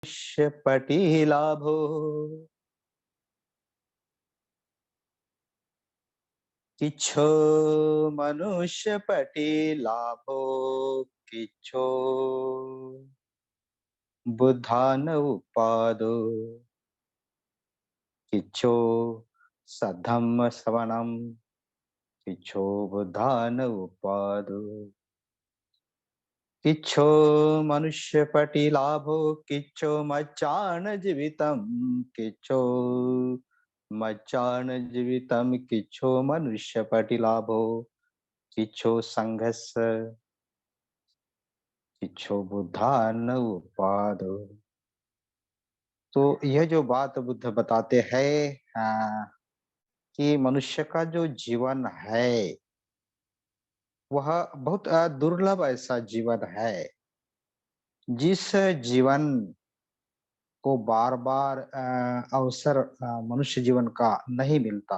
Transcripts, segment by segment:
मनुष्यपटी लाभो किछो मनुष्यपटी लाभो किछो बुद्धान उपादो किछो सधम्म श्रवणम किछो बुद्धान उपादो किच्छो मनुष्यपटी लाभो किच्छो मच्चान जीवितम किच्छो मच्चान जीवितम किच्छो मनुष्यपटी लाभो किच्छो संघर्ष किच्छो बुद्धान उपादो। तो यह जो बात बुद्ध बताते हैं कि मनुष्य का जो जीवन है वह बहुत दुर्लभ ऐसा जीवन है जिस जीवन को बार बार अवसर मनुष्य जीवन का नहीं मिलता।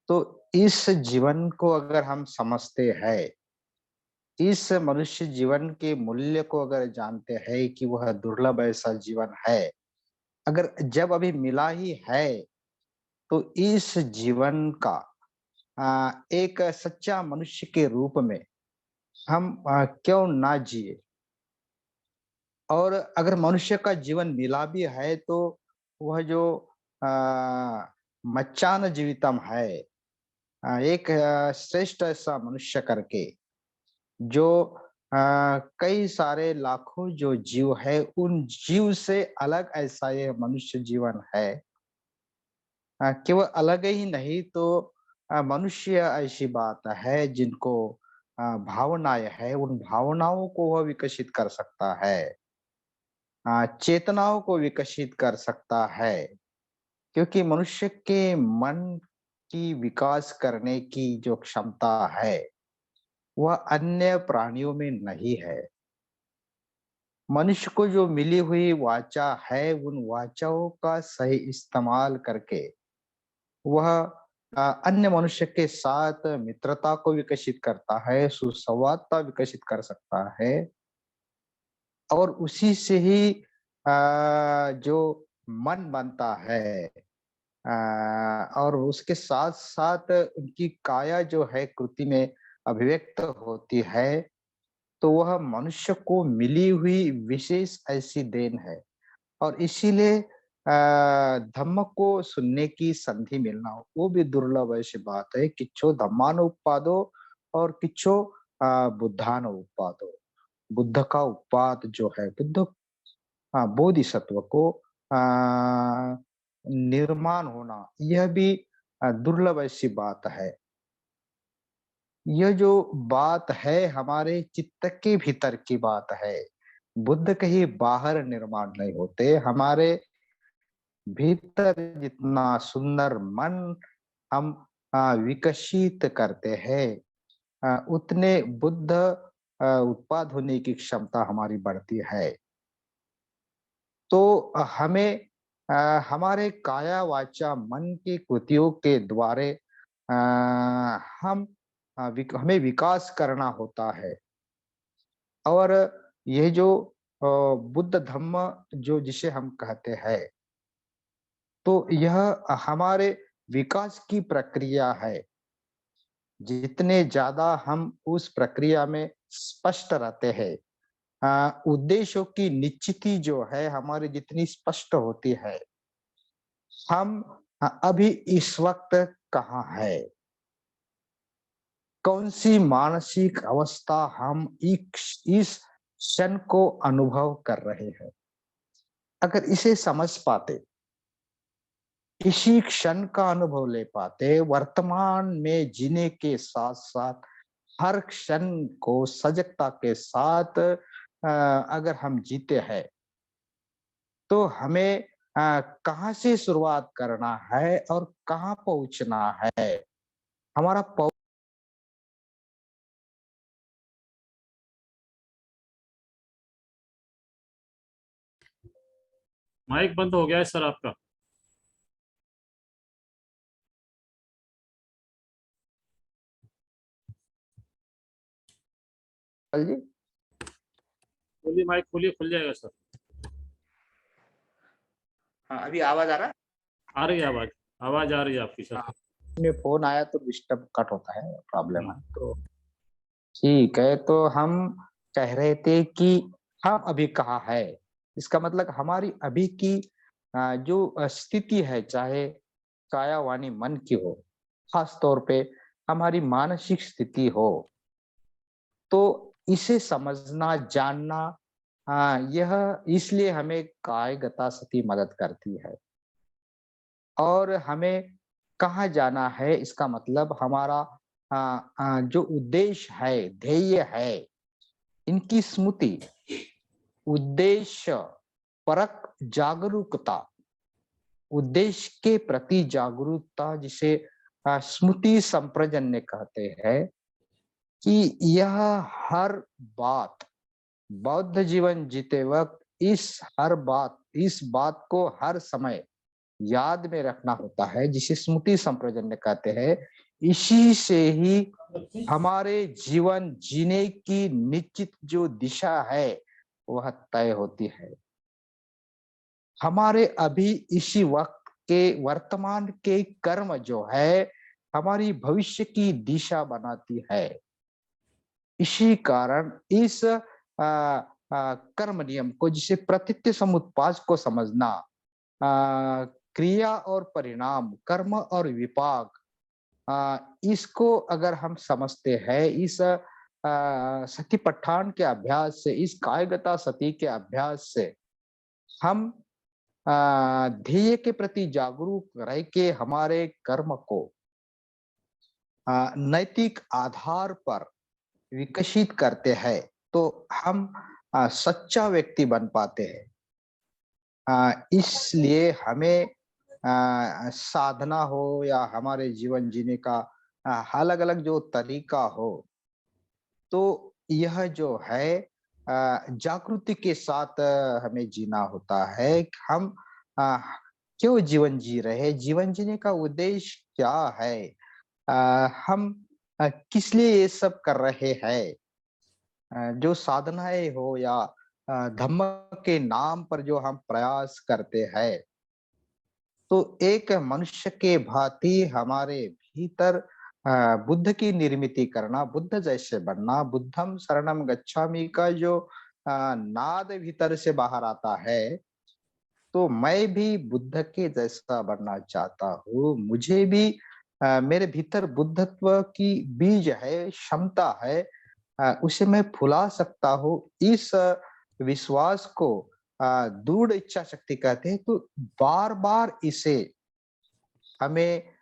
तो इस जीवन को अगर हम समझते हैं, इस मनुष्य जीवन के मूल्य को अगर जानते हैं कि वह दुर्लभ ऐसा जीवन है, अगर जब अभी मिला ही है तो इस जीवन का एक सच्चा मनुष्य के रूप में हम क्यों ना जिए। और अगर मनुष्य का जीवन मिला भी है तो वह जो मच्चान जीवितम है, एक श्रेष्ठ ऐसा मनुष्य करके जो कई सारे लाखों जो जीव है उन जीव से अलग ऐसा ये मनुष्य जीवन है। केवल अलग ही नहीं तो मनुष्य ऐसी बात है जिनको भावनाएं है, उन भावनाओं को वह विकसित कर सकता है, चेतनाओं को विकसित कर सकता है। क्योंकि मनुष्य के मन की विकास करने की जो क्षमता है वह अन्य प्राणियों में नहीं है। मनुष्य को जो मिली हुई वाचा है उन वाचाओं का सही इस्तेमाल करके वह अन्य मनुष्य के साथ मित्रता को विकसित करता है, सुसंवादता विकसित कर सकता है। और उसी से ही जो मन बनता है और उसके साथ-साथ उनकी काया जो है कृति में अभिव्यक्त होती है, तो वह मनुष्य को मिली हुई विशेष ऐसी देन है। और इसीलिए धम्म को सुनने की संधि मिलना वो भी दुर्लभ ऐसी बात है। किच्छो धम्मानुत्पादो और किच्छो बुद्धानुत्पादो। बुद्ध का उत्पाद जो है बुद्ध बोधिसत्व को निर्माण होना यह भी दुर्लभ ऐसी बात है। यह जो बात है हमारे चित्त के भीतर की बात है। बुद्ध कहीं बाहर निर्माण नहीं होते, हमारे भीतर जितना सुंदर मन हम विकसित करते हैं उतने बुद्ध उत्पाद होने की क्षमता हमारी बढ़ती है। तो हमें हमारे काया वाचा मन की कृतियों के द्वारे हम हमें विकास करना होता है। और यह जो बुद्ध धम्म जो जिसे हम कहते हैं तो यह हमारे विकास की प्रक्रिया है। जितने ज्यादा हम उस प्रक्रिया में स्पष्ट रहते हैं, उद्देश्यों की निश्चिति जो है हमारी जितनी स्पष्ट होती है, हम अभी इस वक्त कहाँ है, कौन सी मानसिक अवस्था हम इस क्षण को अनुभव कर रहे हैं। अगर इसे समझ पाते, इसी क्षण का अनुभव ले पाते, वर्तमान में जीने के साथ साथ हर क्षण को सजगता के साथ अगर हम जीते हैं तो हमें कहाँ से शुरुआत करना है और कहाँ पहुंचना है। हमारा माइक बंद हो गया है सर आपका। जी खोलिए माइक, खोलिए, खुल जाएगा सर। हाँ, अभी आवाज़ आ रहा है? आ रही है आवाज। आवाज आ रही है आपकी सर। हाँ, में फ़ोन आया तो डिस्टर्ब कट होता है, प्रॉब्लम है। हम्म, तो ठीक है, तो हम कह रहे थे कि हम अभी कहाँ है? इसका मतलब हमारी अभी की जो स्थिति है, चाहे काया, वाणी, मन की हो, ख़ास तौर पे हमारी मानसिक स्थिति हो, तो इसे समझना, जानना यह इसलिए हमें कायगता सती मदद करती है। और हमें कहाँ जाना है, इसका मतलब हमारा जो उद्देश्य है, ध्येय है, इनकी स्मृति, उद्देश्य परक जागरूकता, उद्देश्य के प्रति जागरूकता, जिसे स्मृति संप्रजन्य कहते हैं, कि यह हर बात बौद्ध जीवन जीते वक्त इस बात को हर समय याद में रखना होता है, जिसे स्मृति संप्रजन्य कहते हैं। इसी से ही हमारे जीवन जीने की निश्चित जो दिशा है, वह तय होती है। हमारे अभी इसी वक्त के वर्तमान के कर्म जो है, हमारी भविष्य की दिशा बनाती है। इसी कारण इस कर्म नियम को, जिसे प्रतीत्य समुत्पाद को समझना, क्रिया और परिणाम, कर्म और विपाक, इसको अगर हम समझते हैं, इस सतिपट्ठान के अभ्यास से, इस कायगता सती के अभ्यास से हम ध्येय के प्रति जागरूक रह के हमारे कर्म को नैतिक आधार पर विकसित करते हैं, तो हम सच्चा व्यक्ति बन पाते हैं। इसलिए हमें साधना हो या हमारे जीवन जीने का अलग-अलग जो तरीका हो, तो यह जो है जागृति के साथ हमें जीना होता है। हम अ, क्यों जीवन जी रहे हैं? जीवन जीने का उद्देश्य क्या है? हम किस लिए ये सब कर रहे हैं? जो साधनाएँ हो या धम्म के नाम पर जो हम प्रयास करते हैं, तो एक मनुष्य के भांति हमारे भीतर बुद्ध की निर्मिति करना, बुद्ध जैसे बनना, बुद्धं शरणं गच्छामि का जो नाद भीतर से बाहर आता है, तो मैं भी बुद्ध के जैसा बनना चाहता हूँ। मुझे भी मेरे भीतर बुद्धत्व की बीज है, क्षमता है, उसे मैं फुला सकता हूँ। इस विश्वास को दृढ़ इच्छा शक्ति कहते हैं। तो बार-बार इसे हमें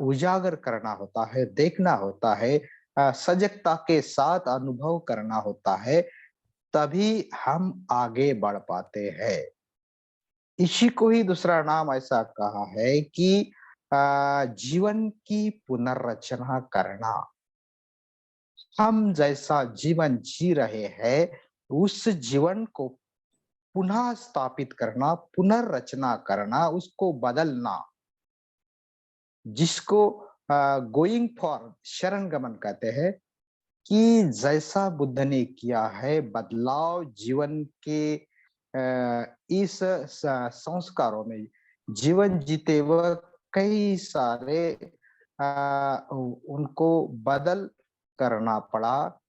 उजागर करना होता है, देखना होता है, सजगता के साथ अनुभव करना होता है, तभी हम आगे बढ़ पाते हैं। इसी को ही दूसरा नाम ऐसा कहा है कि जीवन की पुनर्रचना करना। हम जैसा जीवन जी रहे हैं, उस जीवन को पुनः स्थापित करना, पुनर्रचना करना, उसको बदलना, जिसको गोइंग फॉर शरण गमन कहते हैं, कि जैसा बुद्ध ने किया है बदलाव जीवन के इस संस्कारों में, जीवन जीते वक्त कई सारे उनको बदल करना पड़ा।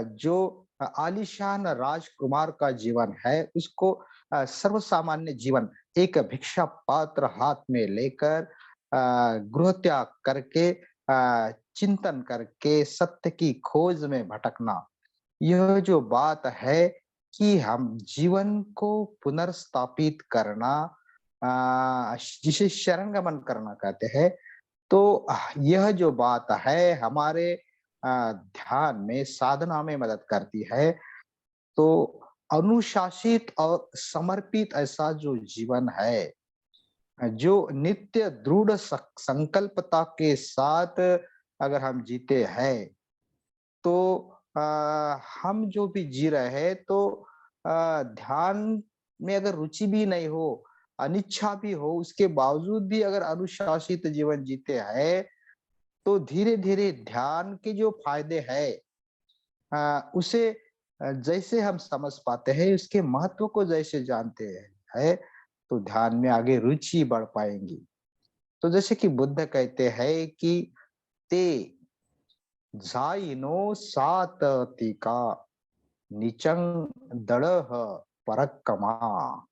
जो आलीशान राजकुमार का जीवन है, उसको सर्वसामान्य जीवन, एक भिक्षा पात्र हाथ में लेकर गृह त्याग करके, चिंतन करके सत्य की खोज में भटकना, यह जो बात है कि हम जीवन को पुनर्स्थापित करना, जिसे शरणगमन करना कहते हैं, तो यह जो बात है हमारे ध्यान में, साधना में मदद करती है। तो अनुशासित और समर्पित ऐसा जो जीवन है, जो नित्य दृढ़ संकल्पता के साथ अगर हम जीते हैं, तो हम जो भी जी रहे हैं, तो ध्यान में अगर रुचि भी नहीं हो, अनिच्छा भी हो, उसके बावजूद भी अगर अनुशासित जीवन जीते हैं, तो धीरे-धीरे ध्यान के जो फायदे हैं, उसे जैसे हम समझ पाते हैं, उसके महत्व को जैसे जानते हैं, तो ध्यान में आगे रुचि बढ़ पाएंगी। तो जैसे कि बुद्ध कहते हैं कि ते जाइनो सात टीका निचंग दड़ह परक्कमा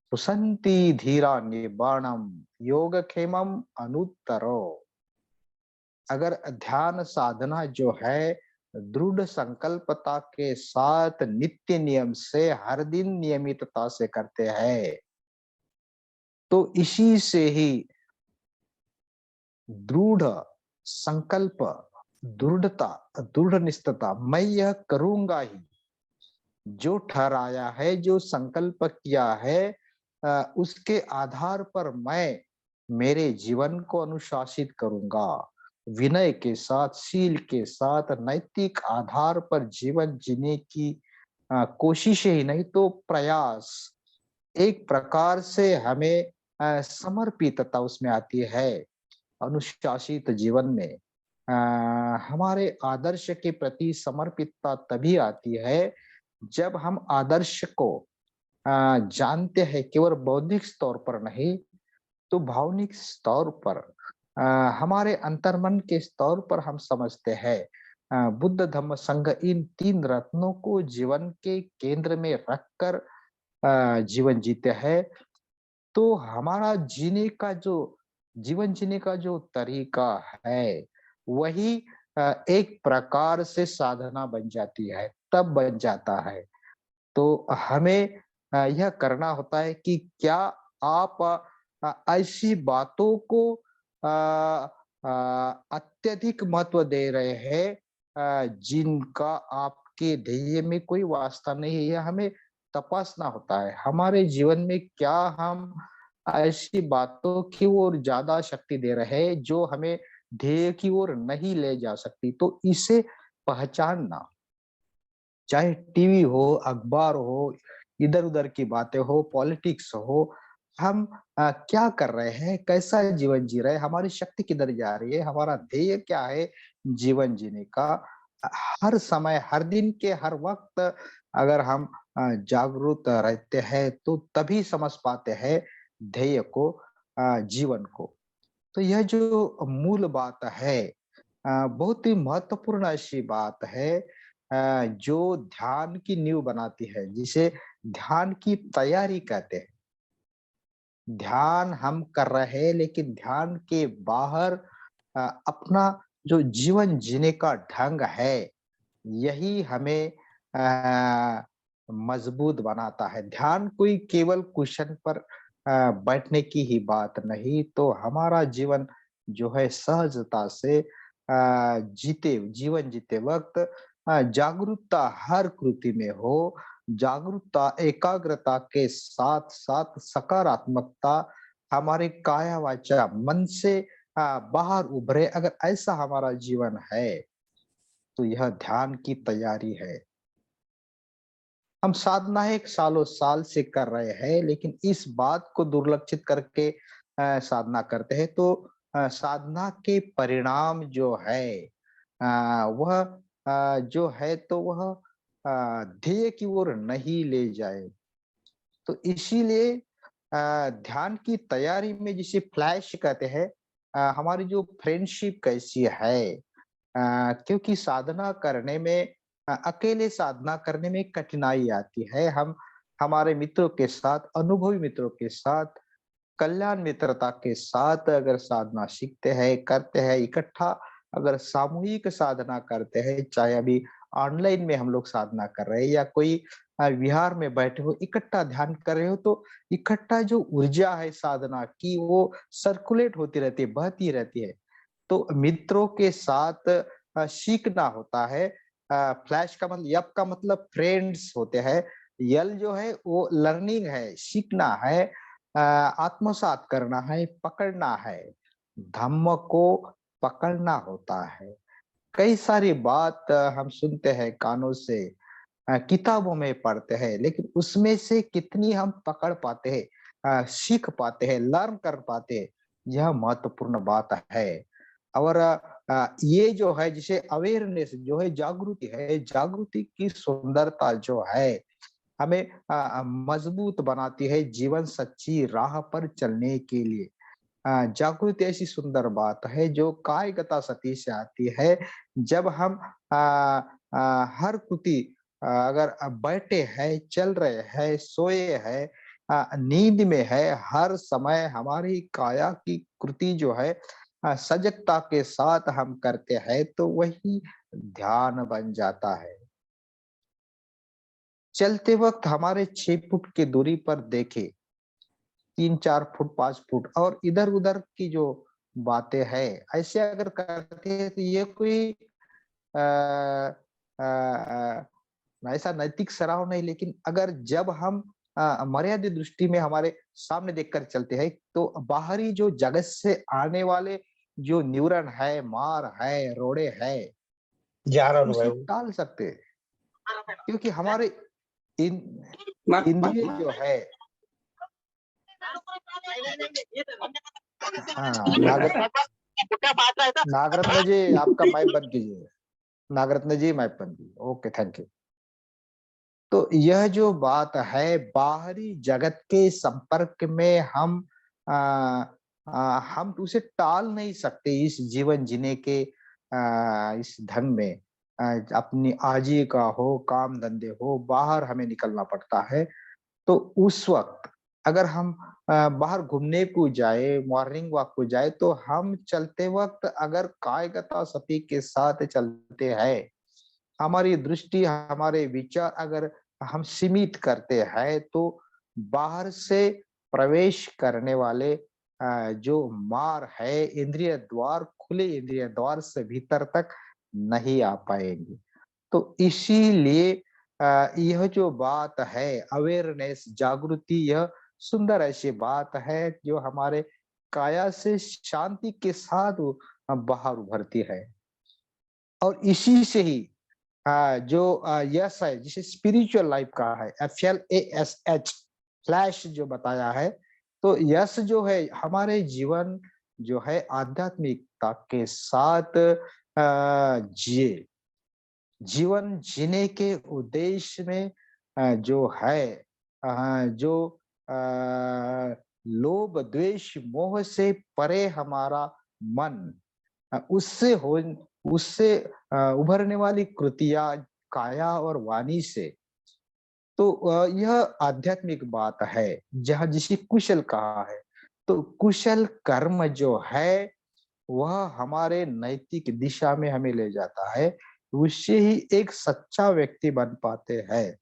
सुसंति धीरा निबाणम योगक्षेमम अनुत्तरो। अगर ध्यान साधना जो है दृढ़ संकल्पता के साथ नित्य नियम से हर दिन नियमितता से करते हैं, तो इसी से ही दृढ़ संकल्प, दृढ़ता, दृढ़ निष्ठता, मैं यह करूंगा ही, जो ठहराया है, जो संकल्प किया है, उसके आधार पर मैं मेरे जीवन को अनुशासित करूंगा। विनय के साथ, शील के साथ, नैतिक आधार पर जीवन जीने की कोशिशें ही नहीं तो प्रयास, एक प्रकार से हमें समर्पितता उसमें आती है। अनुशासित जीवन में हमारे आदर्श के प्रति समर्पितता तभी आती है जब हम आदर्श को जानते हैं, केवल बौद्धिक स्तर पर नहीं तो भावनिक स्तर पर, अ, हमारे अंतर्मन के स्तर पर हम समझते हैं। बुद्ध धम्म संघ इन तीन रत्नों को जीवन के केंद्र में रखकर जीवन जीते हैं। तो हमारा जीवन जीने का जो तरीका है, वही एक प्रकार से साधना बन जाती है, तब बन जाता है। तो हमें यह करना होता है कि क्या आप ऐसी बातों को अत्यधिक महत्व दे रहे हैं जिनका आपके ध्येय में कोई वास्ता नहीं है। यह हमें तपासना होता है। हमारे जीवन में क्या हम ऐसी बातों की ओर ज्यादा शक्ति दे रहे हैं जो हमें ध्येय की ओर नहीं ले जा सकती। तो इसे पहचानना, चाहे टीवी हो, अखबार हो, इधर-उधर की बातें हो, पॉलिटिक्स हो, हम क्या कर रहे हैं, कैसा जीवन जी रहे हैं, हमारी शक्ति किधर जा रही है, हमारा ध्येय क्या है जीवन जीने का। हर समय, हर दिन के हर वक़्त अगर हम जागरूक रहते हैं, तो तभी समझ पाते हैं ध्येय को, जीवन को। तो यह जो मूल बात है, बहुत ही महत्वपूर्ण ऐसी बात है जो ध्यान की नींव बनाती है, जिसे ध्यान की तैयारी कहते हैं। ध्यान हम कर रहे हैं लेकिन ध्यान के बाहर अपना जो जीवन जीने का ढंग है, यही हमें मजबूत बनाता है। ध्यान कोई केवल कुशन पर बैठने की ही बात नहीं, तो हमारा जीवन जो है सहजता से जीवन जीते वक़्त जागरूकता हर कृति में हो, जागरूकता, एकाग्रता के साथ-साथ सकारात्मकता हमारे काया वाचा मन से बाहर उभरे, अगर ऐसा हमारा जीवन है, तो यह ध्यान की तैयारी है। हम साधना एक सालों साल से कर रहे हैं, लेकिन इस बात को दुर्लक्षित करके साधना करते हैं, तो साधना के परिणाम जो है वह जो है तो वह ध्येय की ओर नहीं ले जाए। तो इसीलिए ध्यान की तैयारी में जिसे फ्लैश कहते हैं, हमारी जो फ्रेंडशिप कैसी है, क्योंकि साधना करने में अकेले साधना करने में कठिनाई आती है। हम हमारे मित्रों के साथ, अनुभवी मित्रों के साथ, कल्याण मित्रता के साथ अगर साधना सीखते हैं, करते हैं, इकट्ठा अगर सामूहिक साधना करते हैं, चाहे अभी ऑनलाइन में हम लोग साधना कर रहे हैं या कोई विहार में बैठे हो, इकट्ठा ध्यान कर रहे हो, तो इकट्ठा जो ऊर्जा है साधना की, वो सर्कुलेट होती रहती है, बहती रहती है। तो मित्रों के साथ सीखना होता है। फ्लैश का मतलब, यप का मतलब फ्रेंड्स होते हैं। यल जो है वो लर्निंग है, सीखना है, आत्मसात करना है, पकड़ना है। धम्म को पकड़ना होता है। कई सारी बात हम सुनते हैं कानों से, किताबों में पढ़ते हैं, लेकिन उसमें से कितनी हम पकड़ पाते हैं, सीख पाते हैं, लर्न कर पाते हैं, यह महत्वपूर्ण बात है। और ये जो है जिसे अवेयरनेस जो है, जागृति है, जागृति की सुंदरता जो है, हमें मजबूत बनाती है जीवन सच्ची राह पर चलने के लिए। जागृति ऐसी सुंदर बात है जो कायगता सती से आती है। जब हम हर कुति अगर बैठे हैं, चल रहे हैं, सोए हैं, नींद में है, हर समय हमारी काया की कृति जो है सजगता के साथ हम करते हैं तो वही ध्यान बन जाता है। चलते वक्त हमारे 6 फुट की दूरी पर देखें, 3-4 फुट, 5 फुट और इधर-उधर की जो बातें हैं, ऐसे अगर करते हैं तो ये कोई अ ऐसा नैतिक सराव नहीं, लेकिन अगर जब हम मर्यादित दृष्टि में हमारे सामने देखकर चलते हैं, तो बाहरी जो जगत से आने वाले जो न्यूरन है, मार है, रोड़े है, जारन उसे भाई टाल सकते हैं। क्योंकि हमारे इन इंद्रिय जो है नागर नागरत्न जी आपका माइक बंद कीजिए। नागरत्न जी माइक बंद कीजिए। Okay, thank you. तो यह जो बात है बाहरी जगत के संपर्क में आ, हम उसे टाल नहीं सकते इस जीवन जीने के इस धन में। अपनी आजीविका हो, काम धंधे हो, बाहर हमें निकलना पड़ता है। तो उस वक्त अगर हम बाहर घूमने को जाए, मॉर्निंग वॉक को जाए, तो हम चलते वक्त अगर कायगता सती के साथ चलते हैं, हमारी दृष्टि, हमारे विचार अगर हम सीमित करते हैं, तो बाहर से प्रवेश करने वाले जो मार है, इंद्रिय द्वार, खुले इंद्रिय द्वार से भीतर तक नहीं आ पाएंगे। तो इसीलिए यह जो बात है अवेयरनेस, जागृति, यह सुंदर ऐसी बात है जो हमारे काया से शांति के साथ बाहर उभरती है। और इसी से ही जो यश है जिसे स्पिरिचुअल लाइफ कहा है, FLASH, फ्लैश जो बताया है, तो यश जो है हमारे जीवन जो है आध्यात्मिकता के साथ जिए, जीवन जीने के उद्देश्य में जो है जो लोभ, द्वेष, मोह से परे हमारा मन, उससे उभरने वाली कृतियां काया और वाणी से, तो यह आध्यात्मिक बात है जहाँ जिसे कुशल कहा है। तो कुशल कर्म जो है वह हमारे नैतिक दिशा में हमें ले जाता है, उससे ही एक सच्चा व्यक्ति बन पाते हैं।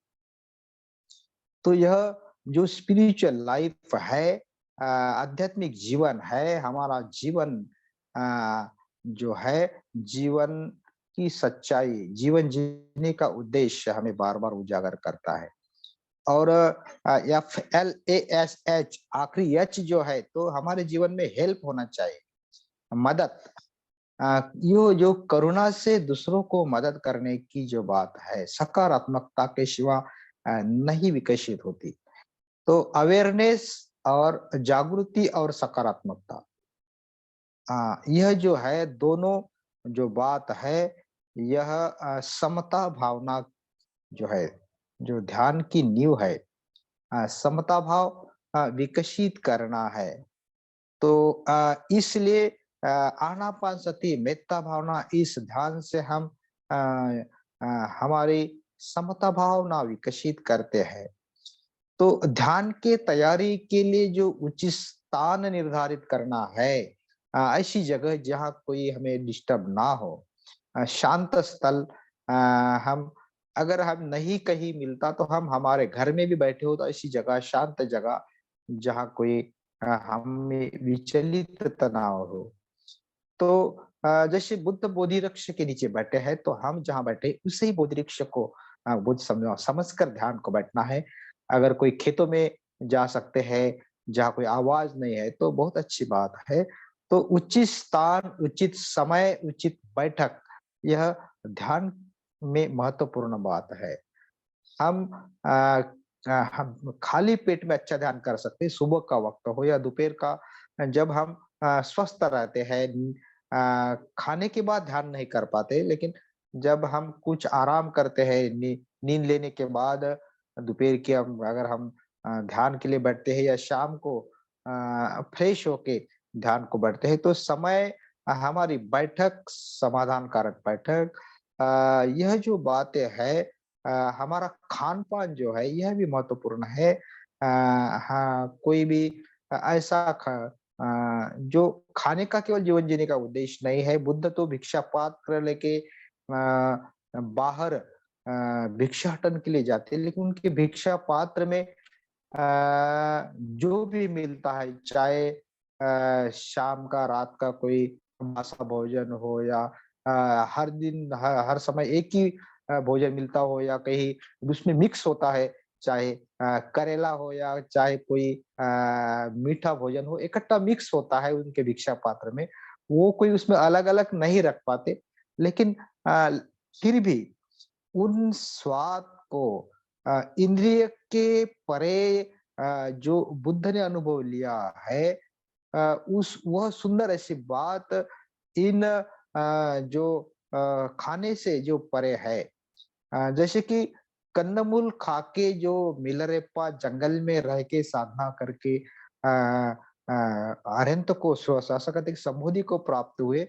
तो यह जो स्पिरिचुअल लाइफ है, आध्यात्मिक जीवन है, हमारा जीवन जो है, जीवन की सच्चाई, जीवन जीने का उद्देश्य हमें बार-बार उजागर करता है। और FLASH आखिरी एच जो है, तो हमारे जीवन में हेल्प होना चाहिए, मदद। यो जो करुणा से दूसरों को मदद करने की जो बात है, सकारात्मकता के सिवा नहीं विकसित होती। तो अवेयरनेस और जागृति और सकारात्मकता, यह जो है दोनों जो बात है, यह समता भावना जो है, जो ध्यान की नींव है, समता भाव विकसित करना है। तो इसलिए आनापानसति, मेत्ता भावना, इस ध्यान से हम अ, हमारी समता भावना विकसित करते हैं। तो ध्यान के तैयारी के लिए जो उचित स्थान निर्धारित करना है, ऐसी जगह जहाँ कोई हमें डिस्टर्ब ना हो, शांत स्थल। अ, हम अगर हम नहीं कहीं मिलता तो हम हमारे घर में भी बैठे हो तो ऐसी जगह, शांत जगह जहाँ कोई हमें विचलित तनाव हो। तो जैसे बुद्ध बोधि वृक्ष के नीचे बैठे हैं तो हम जहाँ बैठे उसे ही बोधि वृक्ष को बुद्ध समझकर ध्यान को बैठना है। अगर कोई खेतों में जा सकते हैं जहाँ कोई आवाज नहीं है तो बहुत अच्छी बात है। तो उचित स्थान, उचित समय, उचित बैठक, यह ध्यान में महत्वपूर्ण बात है। हम हम खाली पेट में अच्छा ध्यान कर सकते हैं, सुबह का वक्त हो या दोपहर का, जब हम स्वस्थ रहते हैं। खाने के बाद ध्यान नहीं कर पाते, लेकिन जब हम कुछ आराम करते हैं, नींद लेने के बाद, दोपहर की अगर हम ध्यान के लिए बैठते हैं या शाम को फ्रेश होके ध्यान को बैठते हैं, तो समय हमारी बैठक समाधान कारक बैठक यह जो बातें है हमारा खान-पान जो है यह भी महत्वपूर्ण है। हाँ, कोई भी ऐसा जो खाने का केवल जीवन जीने का उद्देश्य नहीं है। बुद्ध तो भिक्षा पात्र लेके बाहर भिक्षाटन के लिए जाते हैं, लेकिन उनके भिक्षा पात्र में जो भी मिलता है, चाहे शाम का, रात का कोई बासा भोजन हो या हर दिन हर समय एक ही भोजन मिलता हो या कहीं उसमें मिक्स होता है, चाहे करेला हो या चाहे कोई मीठा भोजन हो, इकट्ठा मिक्स होता है उनके भिक्षा पात्र में। वो कोई उसमें अलग-अलग नहीं रख पाते, लेकिन अ, फिर भी उन स्वाद को इंद्रिय के परे जो बुद्ध ने अनुभव लिया है उस वह सुंदर ऐसी बात इन जो खाने से जो परे है। जैसे कि कंदमूल खा के जो मिलरेप्पा जंगल में रह के साधना करके अरहंत को शासकाधिक समाधि को प्राप्त हुए,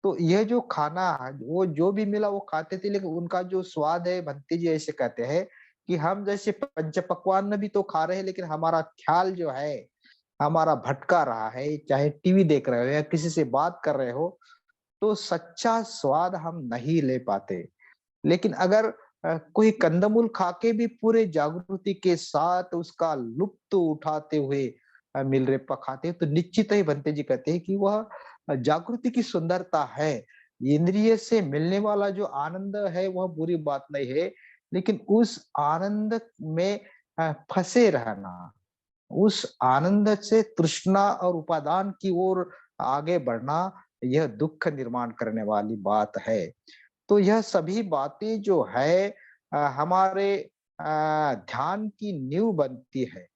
तो यह जो खाना वो जो भी मिला वो खाते थे, लेकिन उनका जो स्वाद है भंते जी ऐसे कहते हैं कि हम जैसे पंच पकवान में भी तो खा रहे हैं, लेकिन हमारा ख्याल जो है हमारा भटका रहा है, चाहे टीवी देख रहे हो या किसी से बात कर रहे हो, तो सच्चा स्वाद हम नहीं ले पाते। लेकिन अगर कोई कंदमूल खा के भी पूरे जागृति के साथ उसका लुत्फ़ उठाते हुए मिलरेपा खाते हैं, तो निश्चित ही भंते जी कहते हैं कि वह जागृति की सुंदरता है। इंद्रिय से मिलने वाला जो आनंद है वह बुरी बात नहीं है, लेकिन उस आनंद में फँसे रहना, उस आनंद से तृष्णा और उपादान की ओर आगे बढ़ना, यह दुःख निर्माण करने वाली बात है। तो यह सभी बातें जो है हमारे ध्यान की नींव बनती है।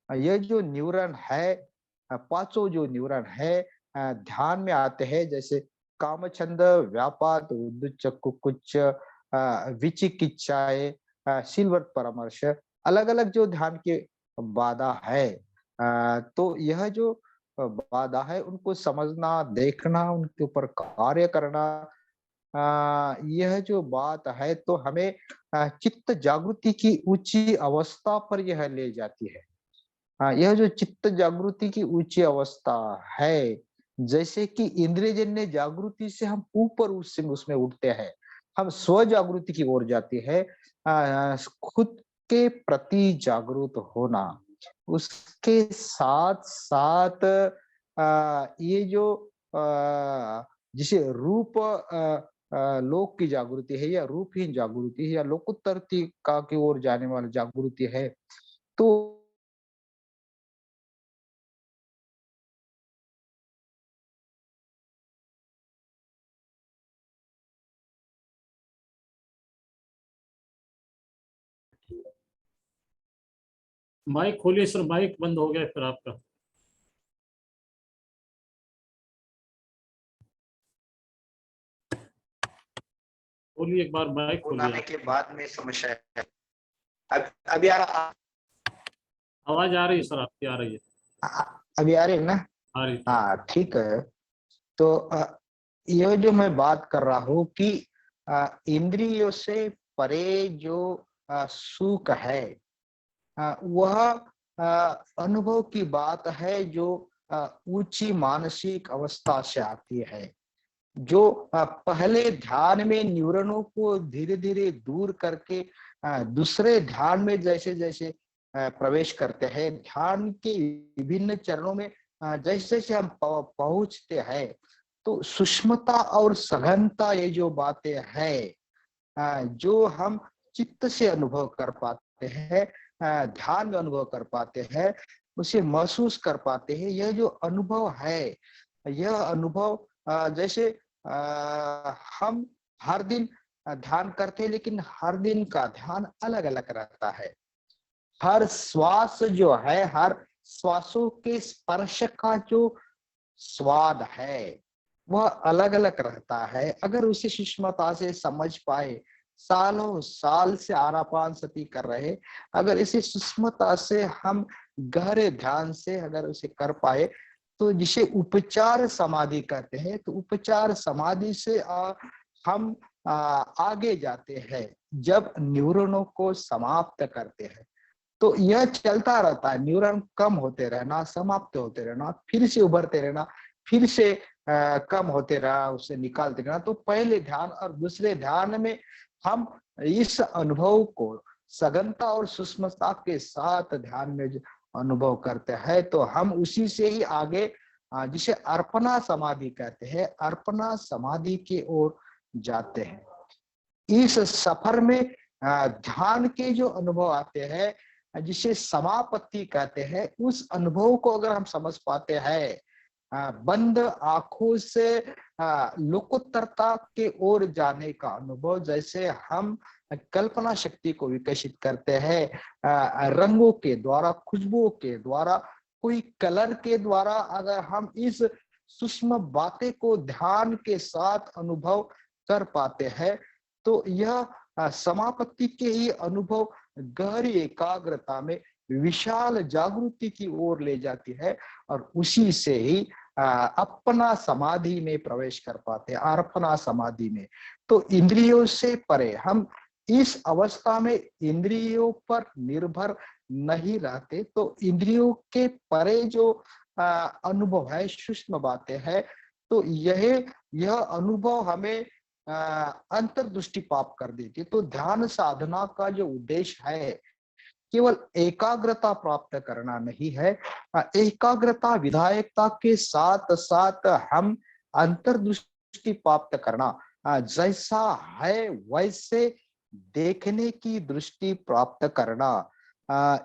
ये जो न्यूरन है पाँचों जो न्यूरन है ध्यान में आते हैं, जैसे कामछंद, व्यापाद, उद्दच्च, कुकुच्च, विचिकिच्छाएँ, शीलवत परामर्श, अलग-अलग जो ध्यान के बाधा है। तो यह जो बाधा है उनको समझना, देखना, उनके ऊपर कार्य करना यह जो बात है तो हमें चित्त जागृति की ऊँची अवस्था पर यह ले जाती है। यह जो चित्त जागृति की ऊँची अवस्था है, जैसे कि इंद्रियजन्य जागृति से हम ऊपर उससे उसमें उठते हैं, हम स्व जागृति की ओर जाते हैं। खुद के प्रति जागरूक होना, उसके साथ-साथ ये जो जिसे रूप लोक की जागृति है या रूपहीन जागृति है या लोकोत्तरता की ओर जाने वाली जागृति है, तो माइक खोलिए सर, माइक बंद हो गया फिर आपका। खोलिए एक बार, माइक खून खोलिए आने आप। के बाद में समस्या है। अब अभी आवाज आ रही है सर, आपकी आ रही है। अभी आ रही है ना? आ रही है। हाँ, ठीक है। तो यह जो मैं बात कर रहा हूँ कि इंद्रियों से परे जो सुख है वह अनुभव की बात है जो ऊंची मानसिक अवस्था से आती है। जो पहले ध्यान में न्यूरनों को धीरे-धीरे दूर करके दूसरे ध्यान में जैसे-जैसे प्रवेश करते हैं, ध्यान के विभिन्न चरणों में जैसे-जैसे हम पहुँचते हैं, तो सूक्ष्मता और सघनता ये जो बातें हैं जो हम चित्त से अनुभव कर पाते हैं, ध्यान में अनुभव कर पाते हैं, उसे महसूस कर पाते हैं। यह जो अनुभव है, यह अनुभव जैसे हम हर दिन ध्यान करते हैं, लेकिन हर दिन का ध्यान अलग-अलग रहता है। हर श्वास जो है, हर श्वासों के स्पर्श का जो स्वाद है, वह अलग-अलग रहता है। अगर उसे सूक्ष्मता से समझ पाए, सालों साल से आनापानसति कर रहे, अगर इसे सूक्ष्मता से हम गहरे ध्यान से अगर उसे कर पाए, तो जिसे उपचार समाधि कहते हैं, तो उपचार समाधि से हम आगे जाते हैं। जब न्यूरॉनों को समाप्त करते हैं, तो यह चलता रहता है, न्यूरॉन कम होते रहना, समाप्त होते रहना, फिर से उभरते रहना, फिर से कम होते रहा, उसे निकालते रहना। तो पहले ध्यान और दूसरे ध्यान में हम इस अनुभव को सघनता और सूक्ष्मता के साथ ध्यान में जो अनुभव करते हैं, तो हम उसी से ही आगे जिसे अर्पणा समाधि कहते हैं, अर्पणा समाधि की ओर जाते हैं। इस सफर में ध्यान के जो अनुभव आते हैं, जिसे समापत्ति कहते हैं, उस अनुभव को अगर हम समझ पाते हैं, बंद आंखों से लोकोत्तरता के ओर जाने का अनुभव, जैसे हम कल्पना शक्ति को विकसित करते हैं रंगों के द्वारा, खुशबुओं के द्वारा, कोई कलर के द्वारा, अगर हम इस सूक्ष्म बातें को ध्यान के साथ अनुभव कर पाते हैं, तो यह समापत्ति के ही अनुभव गहरी एकाग्रता में विशाल जागृति की ओर ले जाती है, और उसी से ही अपना समाधि में प्रवेश कर पाते हैं, अर्पणा समाधि में। तो इंद्रियों से परे हम इस अवस्था में इंद्रियों पर निर्भर नहीं रहते, तो इंद्रियों के परे जो अनुभव है, सूक्ष्म बातें हैं, तो यह अनुभव हमें अंतर्दृष्टि पाप कर देती है। तो ध्यान साधना का जो उद्देश्य है, केवल एकाग्रता प्राप्त करना नहीं है, एकाग्रता विधायकता के साथ साथ हम अंतर्दृष्टि प्राप्त करना, जैसा है वैसे देखने की दृष्टि प्राप्त करना,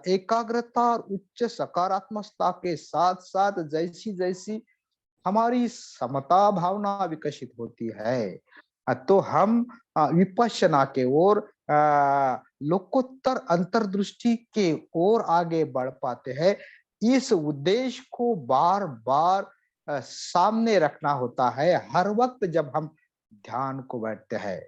एकाग्रता और उच्च सकारात्मकता के साथ साथ जैसी जैसी हमारी समता भावना विकसित होती है, तो हम विपश्यना के ओर, लोकोत्तर अंतर्दृष्टि के ओर आगे बढ़ पाते हैं। इस उद्देश्य को बार बार सामने रखना होता है हर वक्त जब हम ध्यान को बैठते हैं।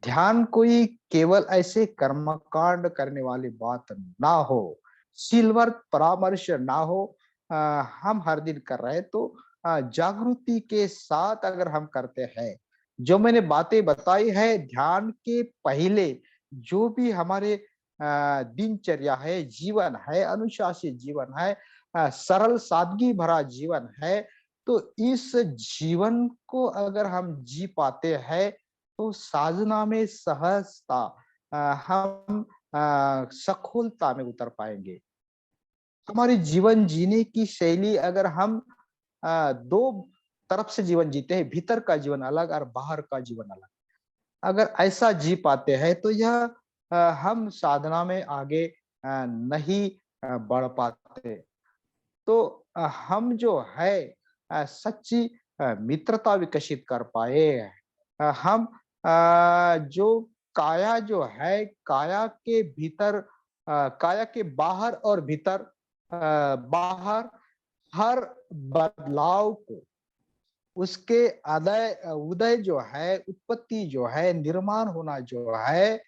ध्यान कोई केवल ऐसे कर्मकांड करने वाली बात ना हो, सिल्वर परामर्श ना हो, हम हर दिन कर रहे हैं, तो जागृति के साथ अगर हम करते हैं, जो मैंने बातें बताई है, ध्यान के पहले जो भी हमारे दिनचर्या है, जीवन है, अनुशासित जीवन है, सरल सादगी भरा जीवन है, तो इस जीवन को अगर हम जी पाते हैं, तो साधना में सहजता, हम सखोलता में उतर पाएंगे। हमारी जीवन जीने की शैली, अगर हम दो तरफ से जीवन जीते हैं, भीतर का जीवन अलग और बाहर का जीवन अलग, अगर ऐसा जी पाते हैं, तो यह हम साधना में आगे नहीं बढ़ पाते। तो हम जो है सच्ची मित्रता विकसित कर पाए, हम जो काया जो है, काया के भीतर, काया के बाहर और भीतर, बाहर हर बदलाव को, उसके उदय जो है, उत्पत्ति जो है, निर्माण होना जो है,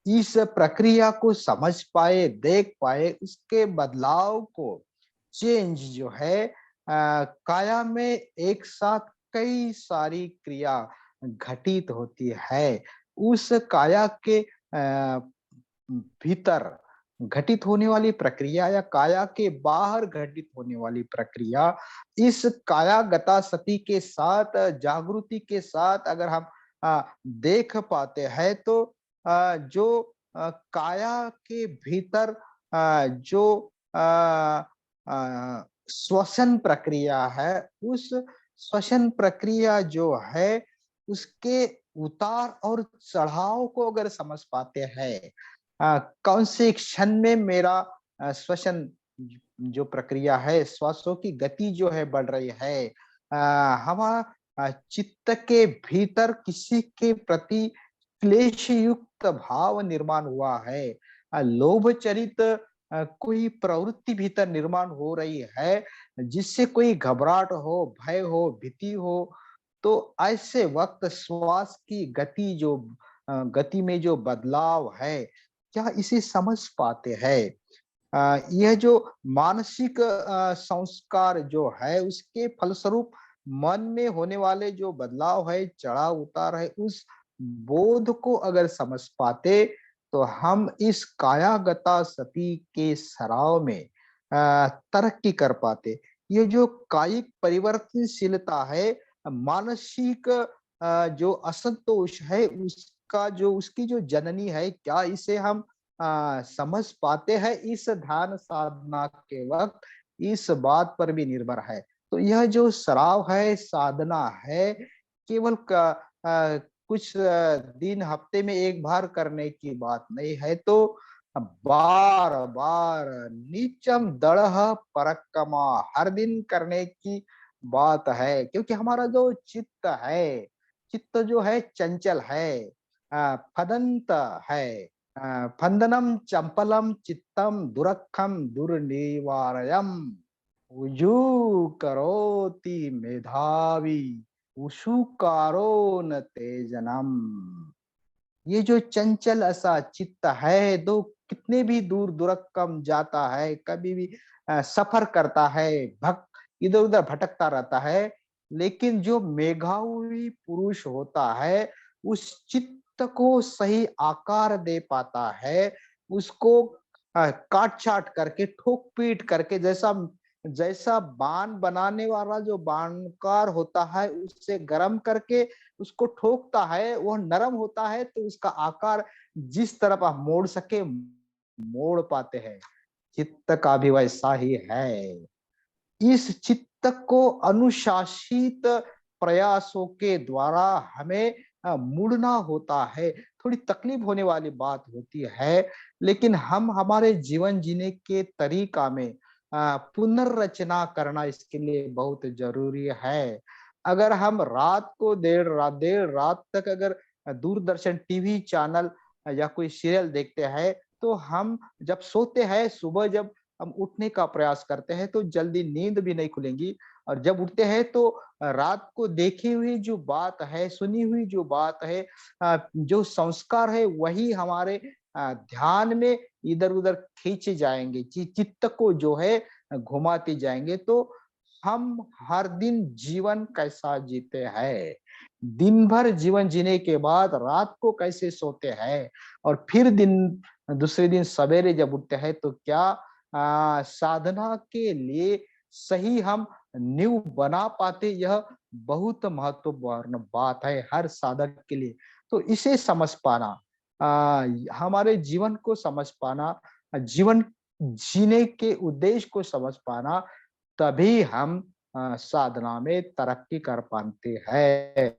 इस प्रक्रिया को समझ पाए, देख पाए, उसके बदलाव को, चेंज जो है, काया में एक साथ कई सारी क्रिया घटित होती है। उस काया के भीतर घटित होने वाली प्रक्रिया या काया के बाहर घटित होने वाली प्रक्रिया, इस काया गता सती के साथ, जागृति के साथ अगर हम देख पाते हैं, तो जो काया के भीतर जो श्वसन प्रक्रिया है, उस श्वसन प्रक्रिया जो है, उसके उतार और चढ़ाव को अगर समझ पाते हैं, कौन से क्षण में मेरा श्वसन जो प्रक्रिया है, श्वासों की गति जो है बढ़ रही है, हमारा चित्त के भीतर किसी के प्रति क्लेश युक्त भाव निर्माण हुआ है, लोभ चरित कोई प्रवृत्ति भीतर निर्माण हो रही है, जिससे कोई घबराहट हो, भय हो, भीति हो, तो ऐसे वक्त श्वास की गति जो गति में जो बदलाव है, क्या इसे समझ पाते हैं? यह जो मानसिक संस्कार जो है, उसके फलस्वरूप मन में होने वाले जो बदलाव है, चढ़ाव-उतार है, उस बोध को अगर समझ पाते, तो हम इस कायागता सती के सराव में तरक्की कर पाते। ये जो कायिक परिवर्तनशीलता है, मानसिक जो असंतोष है, उसका जो उसकी जो जननी है, क्या इसे हम समझ पाते हैं इस ध्यान साधना के वक़्त, इस बात पर भी निर्भर है। तो यह जो सराव है, साधना है, केवल कुछ दिन हफ्ते में 1 बार करने की बात नहीं है, तो बार-बार नित्यम दढ़ः पराक्रमा हर दिन करने की बात है। क्योंकि हमारा जो चित्त जो है चंचल है, फदंत है। फंदनम चंपलम चित्तम दुरखम दुर्निवारयम उजू करोति मेधावी उषुकारो न तेजनम। ये जो चंचल ऐसा चित्त है, तो कितने भी दूर दुरक्कम जाता है, कभी भी सफर करता है, इधर उधर भटकता रहता है, लेकिन जो मेधावी पुरुष होता है, उस चित्त को सही आकार दे पाता है, उसको काट छाट करके, ठोक पीट करके, जैसा जैसा बाण बनाने वाला जो बाणकार होता है, उससे गर्म करके उसको ठोकता है, वो नरम होता है, तो उसका आकार जिस तरफ आप मोड़ सके, मोड़ पाते हैं। चित्त का भी वैसा ही है। इस चित्त को अनुशासित प्रयासों के द्वारा हमें मुड़ना होता है। थोड़ी तकलीफ होने वाली बात होती है, लेकिन हम हमारे जीवन जीने के तरीका में पुनर्रचना करना इसके लिए बहुत ज़रूरी है। अगर हम रात को देर रात तक अगर दूरदर्शन टीवी चैनल या कोई सीरियल देखते हैं, तो हम जब सोते हैं, सुबह जब हम उठने का प्रयास करते हैं, तो जल्दी नींद भी नहीं खुलेंगी, और जब उठते हैं तो रात को देखी हुई जो बात है, सुनी हुई जो बात है, जो संस्कार है, वही हमारे ध्यान में इधर-उधर खींचे जाएँगे, चित्त को जो है घुमाते जाएँगे। तो हम हर दिन जीवन कैसा जीते हैं, दिन भर जीवन जीने के बाद रात को कैसे सोते हैं, और फिर दूसरे दिन सवेरे जब उठते हैं, तो क्या साधना के लिए सही हम नींव बना पाते, यह बहुत महत्वपूर्ण बात है हर साधक के लिए। तो इसे समझ पाना, हमारे जीवन को समझ पाना, जीवन जीने के उद्देश्य को समझ पाना, तभी हम साधना में तरक्की कर पाते हैं।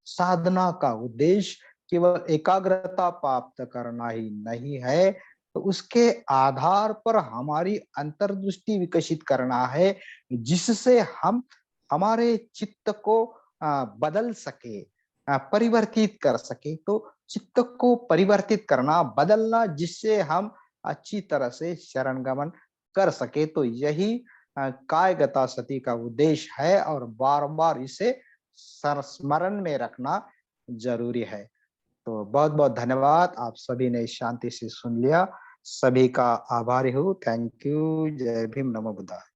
साधना का उद्देश्य केवल एकाग्रता प्राप्त करना ही नहीं है, तो उसके आधार पर हमारी अंतर्दृष्टि विकसित करना है, जिससे हम हमारे चित्त को बदल सके, परिवर्तित कर सके। तो चित्त को परिवर्तित करना, बदलना, जिससे हम अच्छी तरह से शरणगमन कर सके, तो यही कायगता सती का उद्देश्य है, और बार-बार इसे स्मरण में रखना ज़रूरी है। तो बहुत-बहुत धन्यवाद, आप सभी ने शांति से सुन लिया। सभी का आभारी हूँ। Thank you. जय भीम, नमो बुद्धाय।